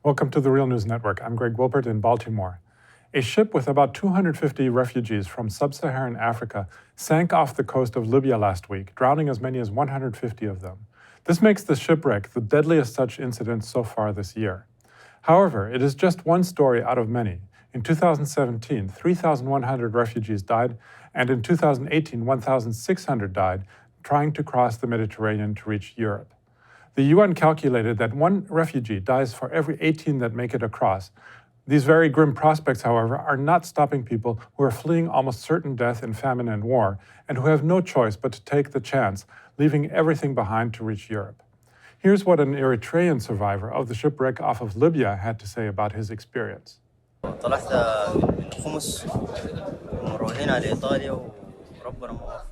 Welcome to the Real News Network. I'm Greg Wilpert in Baltimore. A ship with about 250 refugees from sub-Saharan Africa sank off the coast of Libya last week, drowning as many as 150 of them. This makes the shipwreck the deadliest such incident so far this year. However, it is just one story out of many. In 2017, 3,100 refugees died, and in 2018, 1,600 died trying to cross the Mediterranean to reach Europe. The UN calculated that one refugee dies for every 18 that make it across. These very grim prospects, however, are not stopping people who are fleeing almost certain death in famine and war, and who have no choice but to take the chance, leaving everything behind to reach Europe. Here's what an Eritrean survivor of the shipwreck off of Libya had to say about his experience.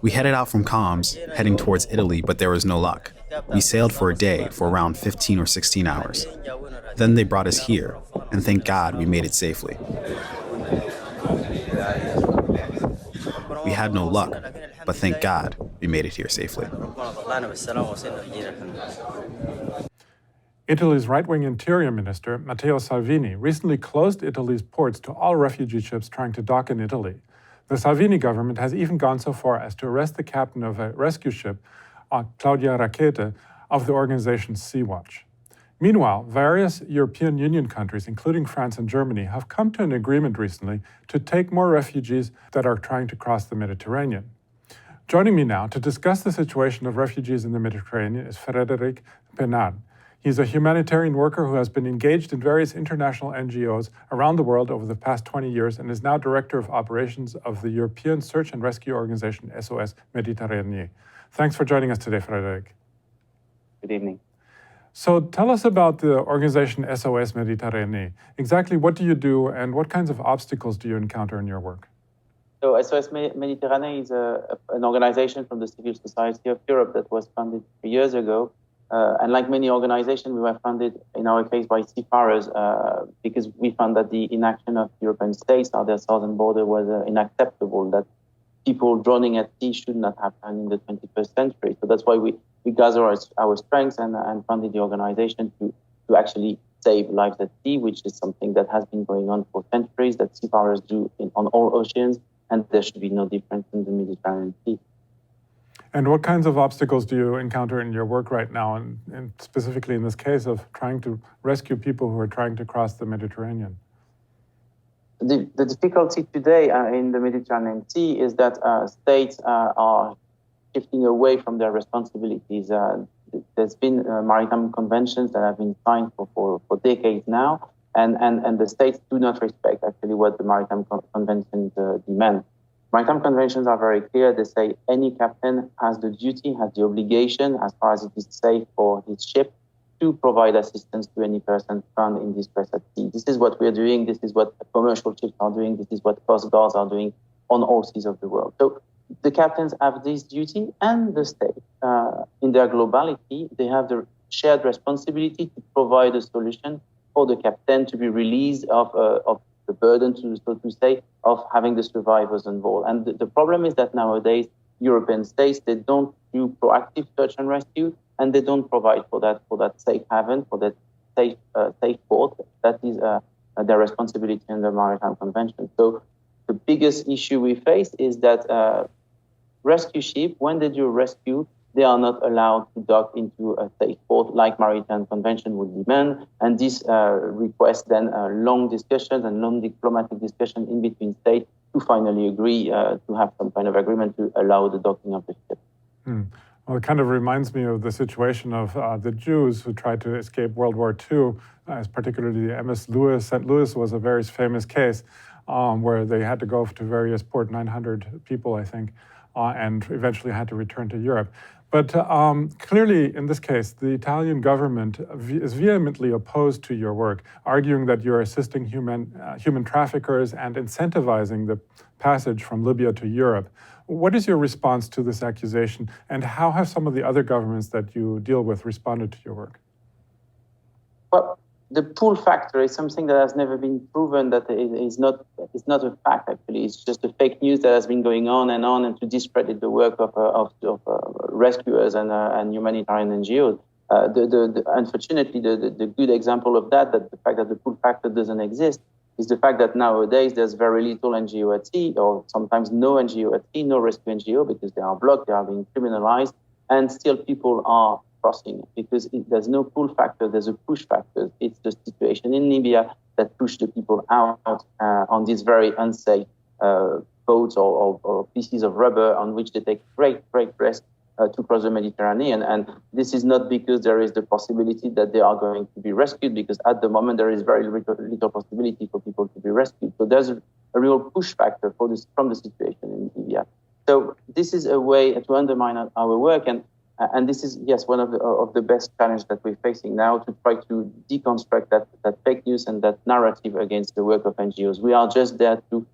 We headed out from Coms, heading towards Italy, but there was no luck. We sailed for a day, for around 15 or 16 hours. Then they brought us here, and thank God we made it safely. We had no luck, but thank God we made it here safely. Italy's right-wing interior minister, Matteo Salvini, recently closed Italy's ports to all refugee ships trying to dock in Italy. The Salvini government has even gone so far as to arrest the captain of a rescue ship, Claudia Rackete, of the organization Sea-Watch. Meanwhile, various European Union countries, including France and Germany, have come to an agreement recently to take more refugees that are trying to cross the Mediterranean. Joining me now to discuss the situation of refugees in the Mediterranean is Frederic Penard. He's a humanitarian worker who has been engaged in various international NGOs around the world over the past 20 years and is now Director of Operations of the European Search and Rescue Organization SOS Mediterranean. Thanks for joining us today, Frederic. Good evening. So tell us about the organization SOS Mediterranean. Exactly what do you do and what kinds of obstacles do you encounter in your work? So SOS Mediterranean is an organization from the Civil Society of Europe that was founded 3 years ago. And like many organizations, we were funded, in our case, by seafarers because we found that the inaction of European states on their southern border was unacceptable, that people drowning at sea should not happen in the 21st century. So that's why we gather our strengths and funded the organization to actually save lives at sea, which is something that has been going on for centuries, that seafarers do on all oceans, and there should be no difference in the Mediterranean Sea. And what kinds of obstacles do you encounter in your work right now, and specifically in this case of trying to rescue people who are trying to cross the Mediterranean? The difficulty today in the Mediterranean Sea is that states are shifting away from their responsibilities. There's been maritime conventions that have been signed for decades now, and the states do not respect actually what the maritime conventions demand. Maritime conventions are very clear. They say any captain has the duty, has the obligation, as far as it is safe for his ship, to provide assistance to any person found in distress at sea. This is what we're doing. This is what commercial ships are doing. This is what coast guards are doing on all seas of the world. So the captains have this duty, and the state, in their globality, they have the shared responsibility to provide a solution for the captain to be released of the burden, so to say, of having the survivors on board. And the problem is that nowadays, European states, they don't do proactive search and rescue, and they don't provide for that safe haven, for that safe port. That is their responsibility in the Maritime Convention. So the biggest issue we face is that rescue ship, when they do rescue, they are not allowed to dock into a safe port like Maritime Convention would demand. And this requests then long discussions and long diplomatic discussion in between states to finally agree to have some kind of agreement to allow the docking of the ship. Well, it kind of reminds me of the situation of the Jews who tried to escape World War II, particularly the MS Louis. St. Louis was a very famous case where they had to go to various ports, 900 people, I think, and eventually had to return to Europe. But clearly, in this case, the Italian government is vehemently opposed to your work, arguing that you're assisting human traffickers and incentivizing the passage from Libya to Europe. What is your response to this accusation, and how have some of the other governments that you deal with responded to your work? Well, the pull factor is something that has never been proven, that it's not a fact, actually. It's just a fake news that has been going on, and to discredit the work of rescuers and humanitarian NGOs. Unfortunately, the good example of that the fact that the pull factor doesn't exist, is the fact that nowadays there's very little NGO at sea, or sometimes no NGO at sea, no rescue NGO, because they are blocked, they are being criminalized, and still people are crossing because there's no pull factor, there's a push factor. It's the situation in Libya that pushed the people out on these very unsafe boats or pieces of rubber on which they take great risk to cross the Mediterranean. And this is not because there is the possibility that they are going to be rescued, because at the moment there is very little possibility for people to be rescued. So there's a real push factor for this from the situation in Libya. So this is a way to undermine our work, and this is, yes, one of the best challenges that we're facing now, to try to deconstruct that fake news and that narrative against the work of NGOs. We are just there to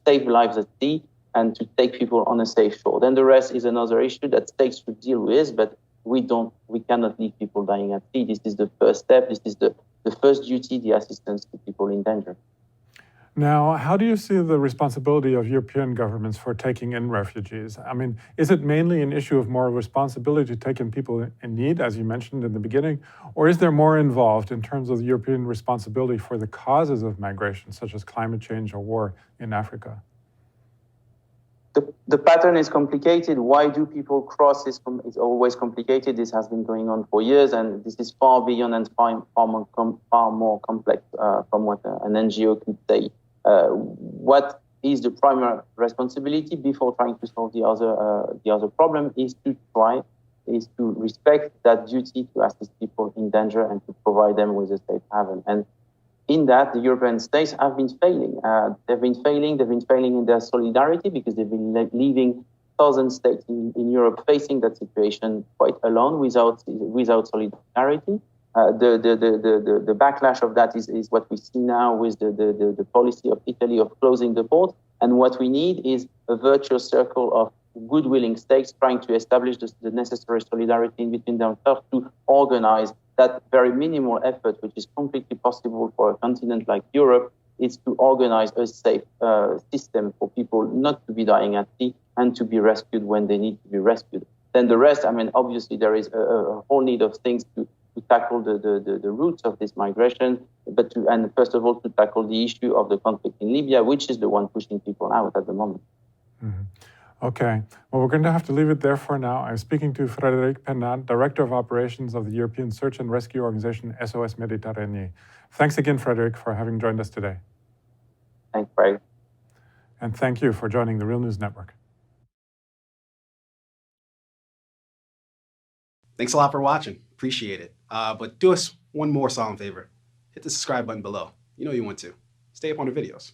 save lives at sea and to take people on a safe shore. Then the rest is another issue that states should deal with, but we cannot leave people dying at sea. This is the first step. This is the first duty, the assistance to people in danger. Now, how do you see the responsibility of European governments for taking in refugees? I mean, is it mainly an issue of more responsibility to take in people in need, as you mentioned in the beginning, or is there more involved in terms of the European responsibility for the causes of migration, such as climate change or war in Africa? The pattern is complicated. Why do people cross is always complicated. This has been going on for years, and this is far beyond and far more complex from what an NGO could say. What is the primary responsibility before trying to solve the other problem is to respect that duty to assist people in danger and to provide them with a safe haven. And in that, the European states have been failing. They've been failing in their solidarity, because they've been leaving thousand states in Europe facing that situation quite alone without solidarity. The backlash of that is what we see now with the policy of Italy of closing the port. And what we need is a virtuous circle of good-willing states trying to establish the necessary solidarity in between themselves to organize that very minimal effort, which is completely possible for a continent like Europe, is to organize a safe system for people not to be dying at sea and to be rescued when they need to be rescued. Then the rest, I mean, obviously there is a whole need of things to tackle the roots of this migration, and first of all, to tackle the issue of the conflict in Libya, which is the one pushing people out at the moment. Mm-hmm. Okay, well, we're going to have to leave it there for now. I'm speaking to Frederic Penard, Director of Operations of the European Search and Rescue Organization SOS Mediterranean. Thanks again, Frederic, for having joined us today. Thanks, Craig. And thank you for joining the Real News Network. Thanks a lot for watching. Appreciate it. But do us one more solemn favor. Hit the subscribe button below. You know you want to. Stay up on the videos.